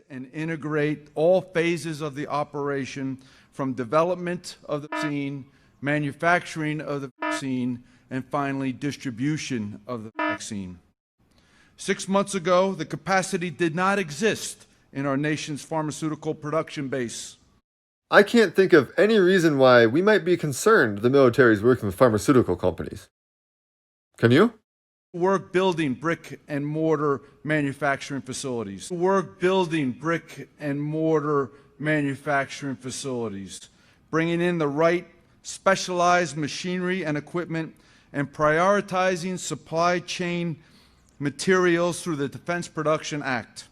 and integrate all phases of the operation from development of the vaccine, manufacturing of the vaccine, and finally distribution of the vaccine. 6 months ago, the capacity did not exist in our nation's pharmaceutical production base. I can't think of any reason why we might be concerned the military is working with pharmaceutical companies. Can you? Work building brick and mortar manufacturing facilities. Work building brick and mortar manufacturing facilities. Bringing in the right specialized machinery and equipment and prioritizing supply chain materials through the Defense Production Act.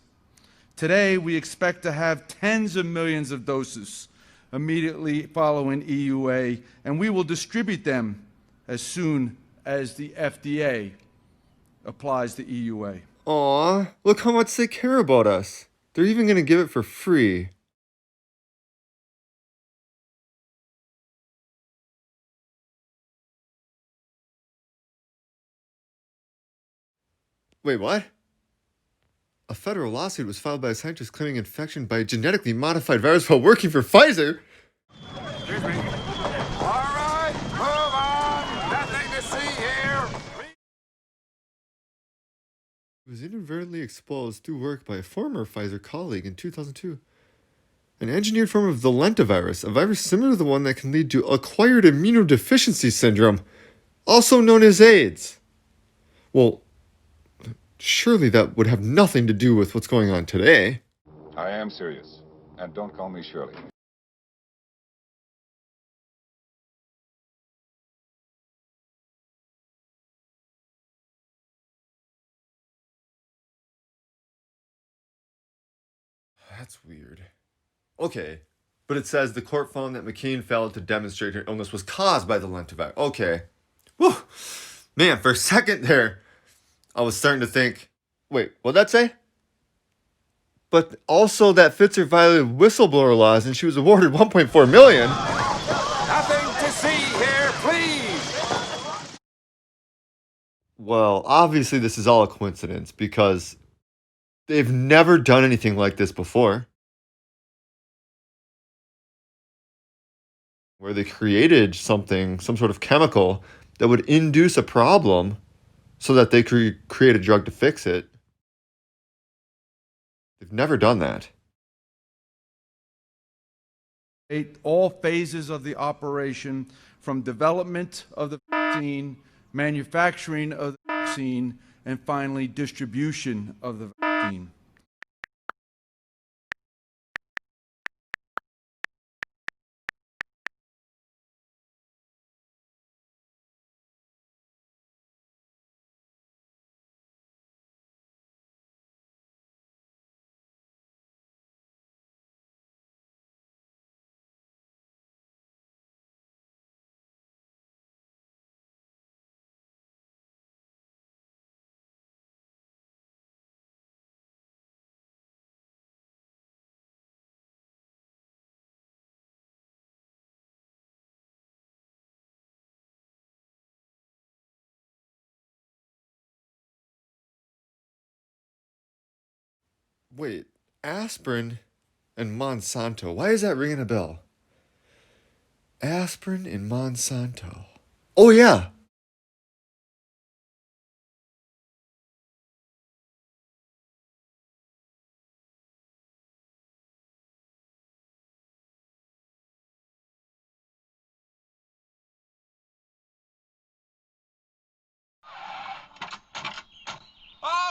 Today, we expect to have tens of millions of doses immediately following EUA, and we will distribute them as soon as the FDA applies the EUA. Aw, look how much they care about us. They're even gonna give it for free. Wait, what? A federal lawsuit was filed by a scientist claiming infection by a genetically modified virus while working for Pfizer? Excuse me. All right, move on. Nothing to see here. It was inadvertently exposed through work by a former Pfizer colleague in 2002. An engineered form of the lentivirus, a virus similar to the one that can lead to acquired immunodeficiency syndrome, also known as AIDS. Well, surely that would have nothing to do with what's going on today. I am serious. And don't call me Shirley. That's weird. Okay, but it says the court found that McCain failed to demonstrate her illness was caused by the lentivirus. Okay. Whew. Man, for a second there, I was starting to think, wait, what'd that say? But also that Pfizer violated whistleblower laws and she was awarded 1.4 million. Nothing to see here, please. Well, obviously this is all a coincidence because they've never done anything like this before. Where they created something, some sort of chemical that would induce a problem so that they could create a drug to fix it. They've never done that. All phases of the operation from development of the vaccine, manufacturing of the vaccine, and finally distribution of the vaccine. Wait, aspirin and Monsanto. Why is that ringing a bell? Aspirin and Monsanto. Oh, yeah.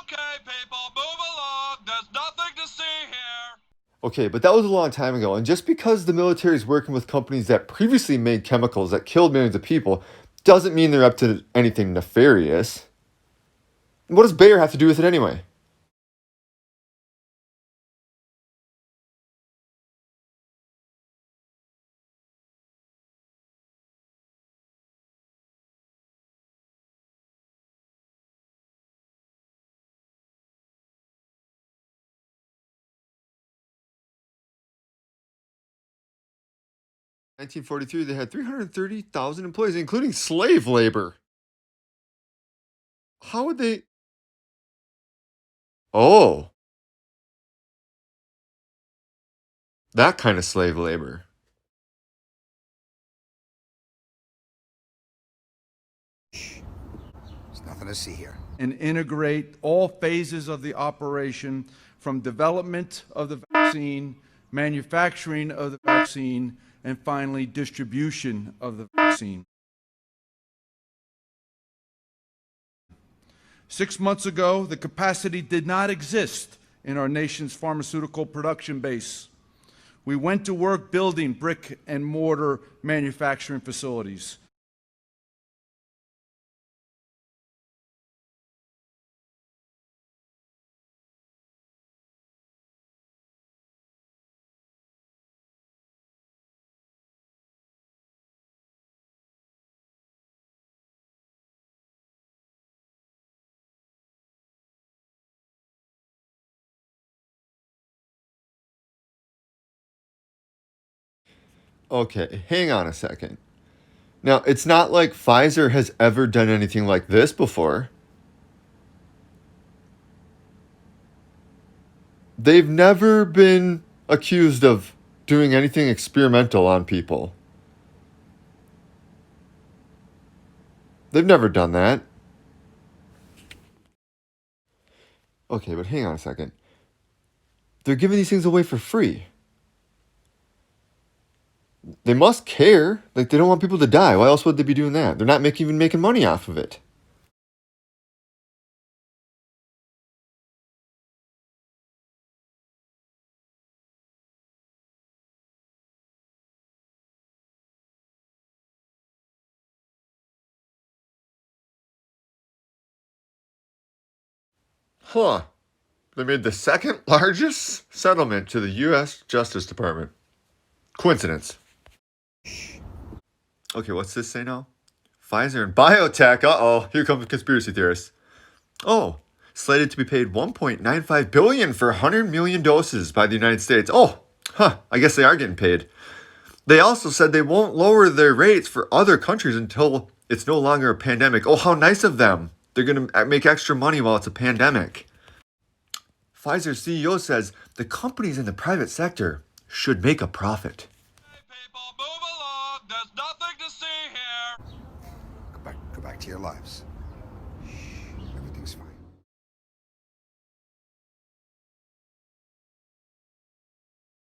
Okay, people, move along. There's nothing to see here. Okay, but that was a long time ago. And just because the military is working with companies that previously made chemicals that killed millions of people doesn't mean they're up to anything nefarious. What does Bayer have to do with it anyway? In 1943, they had 330,000 employees, including slave labor. How would they? Oh, That kind of slave labor. There's nothing to see here. And integrate all phases of the operation from development of the vaccine, manufacturing of the vaccine, and finally distribution of the vaccine. 6 months ago, the capacity did not exist in our nation's pharmaceutical production base. We went to work building brick and mortar manufacturing facilities. Okay, hang on a second. Now, it's not like Pfizer has ever done anything like this before. They've never been accused of doing anything experimental on people. They've never done that. Okay, but hang on a second. They're giving these things away for free. They must care. Like, they don't want people to die. Why else would they be doing that? They're not even making money off of it. Huh. They made the second largest settlement to the U.S. Justice Department. Coincidence. Okay, what's this say now? Pfizer and biotech. Uh-oh, here come the conspiracy theorists. Oh, slated to be paid $1.95 billion for 100 million doses by the United States. Oh, I guess they are getting paid. They also said they won't lower their rates for other countries until it's no longer a pandemic. Oh, how nice of them. They're going to make extra money while it's a pandemic. Pfizer's CEO says the companies in the private sector should make a profit. Hey, people, move along. There's nothing to see here. Go back to your lives.